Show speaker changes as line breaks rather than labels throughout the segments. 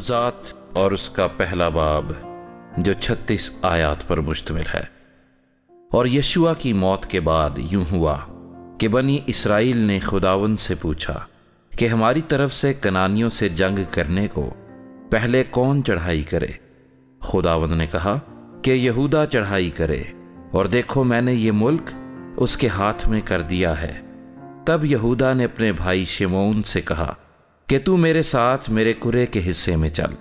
نوذات اور اس کا پہلا باب جو 36 آیات پر مشتمل ہے۔ اور یشوع کی موت کے بعد یوں ہوا کہ بنی اسرائیل نے خداوند سے پوچھا کہ ہماری طرف سے کنانیوں سے جنگ کرنے کو پہلے کون چڑھائی کرے؟ خداوند نے کہا کہ یہودا چڑھائی کرے، اور دیکھو میں نے یہ ملک اس کے ہاتھ میں کر دیا ہے۔ تب یہودا نے اپنے بھائی شمعون سے کہا کہ تو میرے ساتھ میرے کرے کے حصے میں چل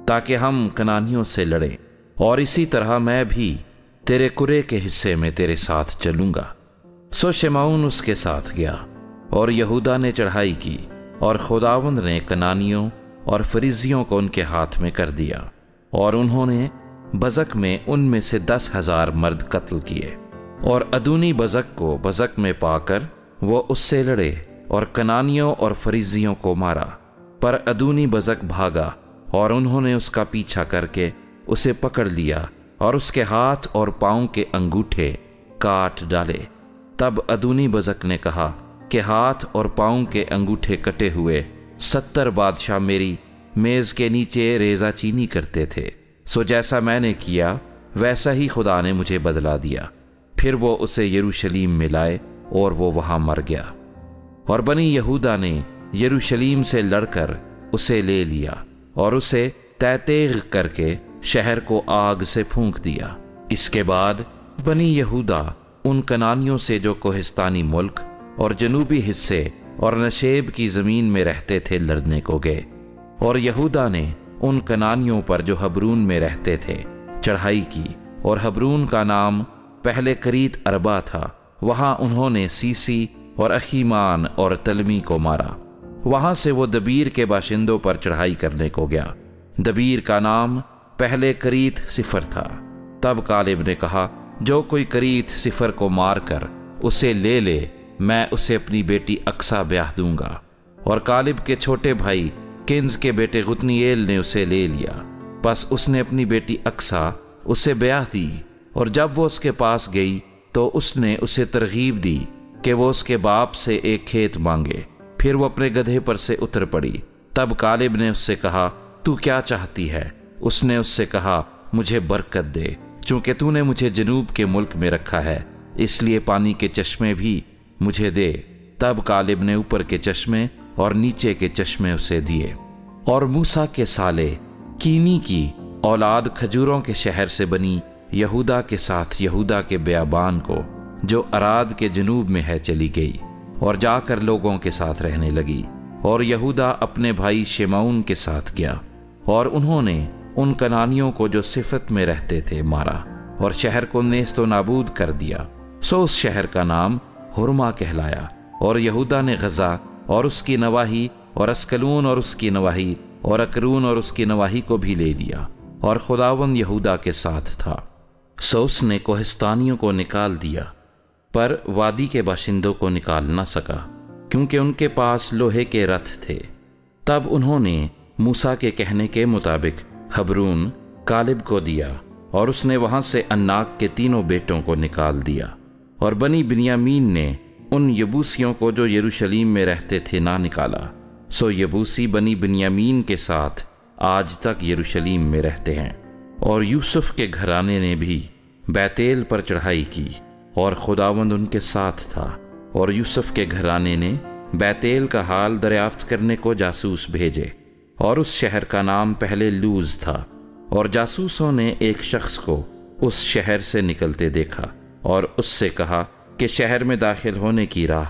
تاکہ ہم کنانیوں سے لڑیں، اور اسی طرح میں بھی تیرے کرے کے حصے میں تیرے ساتھ چلوں گا۔ سو شمعون اس کے ساتھ گیا، اور یہودا نے چڑھائی کی، اور خداوند نے کنانیوں اور فریزیوں کو ان کے ہاتھ میں کر دیا، اور انہوں نے بزک میں ان میں سے 10,000 مرد قتل کیے۔ اور ادونی بزک کو بزک میں پا کر وہ اس سے لڑے اور کنانیوں اور فریزیوں کو مارا، پر ادونی بزک بھاگا، اور انہوں نے اس کا پیچھا کر کے اسے پکڑ لیا اور اس کے ہاتھ اور پاؤں کے انگوٹھے کاٹ ڈالے۔ تب ادونی بزک نے کہا کہ ہاتھ اور پاؤں کے انگوٹھے کٹے ہوئے 70 بادشاہ میری میز کے نیچے ریزہ چینی کرتے تھے، سو جیسا میں نے کیا ویسا ہی خدا نے مجھے بدلا دیا۔ پھر وہ اسے یروشلیم میں لائے اور وہ وہاں مر گیا۔ اور بنی یہودا نے یروشلیم سے لڑ کر اسے لے لیا اور اسے تیتیغ کر کے شہر کو آگ سے پھونک دیا۔ اس کے بعد بنی یہودا ان کنانیوں سے جو کوہستانی ملک اور جنوبی حصے اور نشیب کی زمین میں رہتے تھے لڑنے کو گئے، اور یہودا نے ان کنانیوں پر جو حبرون میں رہتے تھے چڑھائی کی، اور حبرون کا نام پہلے کریت اربا تھا۔ وہاں انہوں نے سیسی اور اخیمان اور تلمی کو مارا۔ وہاں سے وہ دبیر کے باشندوں پر چڑھائی کرنے کو گیا۔ دبیر کا نام پہلے کریت صفر تھا۔ تب کالب نے کہا جو کوئی کریت صفر کو مار کر اسے لے لے، میں اسے اپنی بیٹی اقصا بیاہ دوں گا۔ اور کالب کے چھوٹے بھائی کنز کے بیٹے غتنییل نے اسے لے لیا، پس اس نے اپنی بیٹی اقصا اسے بیاہ دی۔ اور جب وہ اس کے پاس گئی تو اس نے اسے ترغیب دی کہ وہ اس کے باپ سے ایک کھیت مانگے۔ پھر وہ اپنے گدھے پر سے اتر پڑی۔ تب کالب نے اس سے کہا تو کیا چاہتی ہے؟ اس نے اس سے کہا مجھے برکت دے، چونکہ تو نے مجھے جنوب کے ملک میں رکھا ہے، اس لیے پانی کے چشمے بھی مجھے دے۔ تب کالب نے اوپر کے چشمے اور نیچے کے چشمے اسے دیے۔ اور موسیٰ کے سالے کینی کی اولاد کھجوروں کے شہر سے بنی یہودا کے ساتھ یہودا کے بیابان کو جو اراد کے جنوب میں ہے چلی گئی، اور جا کر لوگوں کے ساتھ رہنے لگی۔ اور یہودا اپنے بھائی شمعون کے ساتھ گیا، اور انہوں نے ان کنانیوں کو جو صفت میں رہتے تھے مارا، اور شہر کو نیست و نابود کر دیا۔ سو اس شہر کا نام ہرما کہلایا۔ اور یہودا نے غزہ اور اس کی نواحی، اور اسکلون اور اس کی نواحی، اور اکرون اور اس کی نواحی کو بھی لے لیا، اور خداوند یہودا کے ساتھ تھا۔ سو اس نے کوہستانیوں کو نکال دیا، پر وادی کے باشندوں کو نکال نہ سکا، کیونکہ ان کے پاس لوہے کے رتھ تھے۔ تب انہوں نے موسیٰ کے کہنے کے مطابق حبرون کالب کو دیا، اور اس نے وہاں سے اناک کے 3 بیٹوں کو نکال دیا۔ اور بنی بنیامین نے ان یبوسیوں کو جو یروشلیم میں رہتے تھے نہ نکالا، سو یبوسی بنی بنیامین کے ساتھ آج تک یروشلیم میں رہتے ہیں۔ اور یوسف کے گھرانے نے بھی بیتیل پر چڑھائی کی، اور خداوند ان کے ساتھ تھا۔ اور یوسف کے گھرانے نے بیتیل کا حال دریافت کرنے کو جاسوس بھیجے، اور اس شہر کا نام پہلے لوز تھا۔ اور جاسوسوں نے ایک شخص کو اس شہر سے نکلتے دیکھا، اور اس سے کہا کہ شہر میں داخل ہونے کی راہ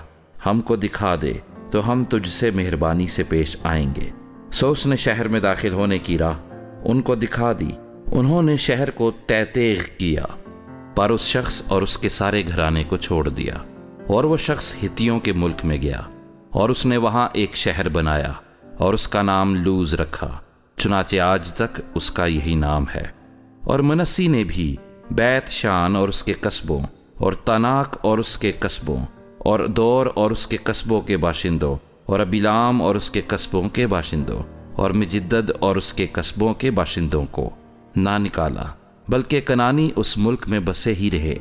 ہم کو دکھا دے تو ہم تجھ سے مہربانی سے پیش آئیں گے۔ سو اس نے شہر میں داخل ہونے کی راہ ان کو دکھا دی۔ انہوں نے شہر کو تیتیغ کیا، پر اس شخص اور اس کے سارے گھرانے کو چھوڑ دیا۔ اور وہ شخص ہتیوں کے ملک میں گیا، اور اس نے وہاں ایک شہر بنایا، اور اس کا نام لوز رکھا، چنانچہ آج تک اس کا یہی نام ہے۔ اور منسی نے بھی بیت شان اور اس کے قصبوں، اور تناک اور اس کے قصبوں، اور دور اور اس کے قصبوں کے باشندوں، اور ابیلام اور اس کے قصبوں کے باشندوں، اور مجدد اور اس کے قصبوں کے باشندوں کو نہ نکالا، بلکہ کنانی اس ملک میں بسے ہی رہے۔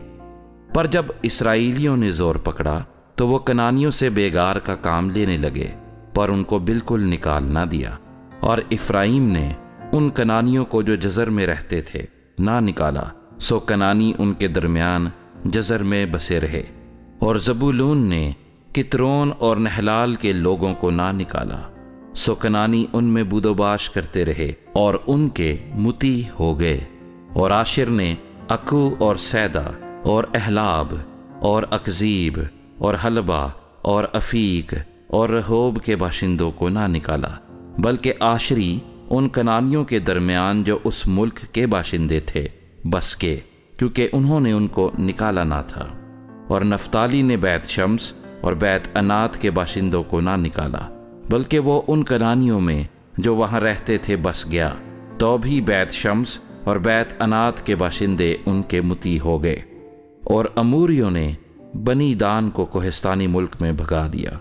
پر جب اسرائیلیوں نے زور پکڑا تو وہ کنانیوں سے بیگار کا کام لینے لگے، پر ان کو بالکل نکال نہ دیا۔ اور افرایم نے ان کنانیوں کو جو جزر میں رہتے تھے نہ نکالا، سو کنانی ان کے درمیان جزر میں بسے رہے۔ اور زبولون نے کترون اور نحلال کے لوگوں کو نہ نکالا، سو کنانی ان میں بود و باش کرتے رہے اور ان کے مطیع ہو گئے۔ اور عاشر نے اکو اور سیدا اور احلاب اور اکزیب اور حلبہ اور افیق اور رہوب کے باشندوں کو نہ نکالا، بلکہ عاشری ان کنانیوں کے درمیان جو اس ملک کے باشندے تھے بس کے، کیونکہ انہوں نے ان کو نکالا نہ تھا۔ اور نفتالی نے بیت شمس اور بیت انات کے باشندوں کو نہ نکالا، بلکہ وہ ان کنانیوں میں جو وہاں رہتے تھے بس گیا، تو بھی بیت شمس اور بیت انات کے باشندے ان کے مطیع ہو گئے۔ اور اموریوں نے بنی دان کو کوہستانی ملک میں بھگا دیا،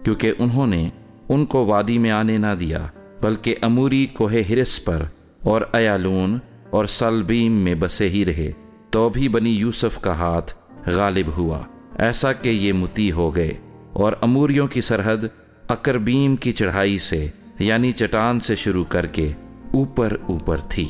کیونکہ انہوں نے ان کو وادی میں آنے نہ دیا، بلکہ اموری کوہ ہرس پر اور ایالون اور سلبیم میں بسے ہی رہے، تو بھی بنی یوسف کا ہاتھ غالب ہوا، ایسا کہ یہ مطیع ہو گئے۔ اور اموریوں کی سرحد اکربیم کی چڑھائی سے یعنی چٹان سے شروع کر کے اوپر تھی۔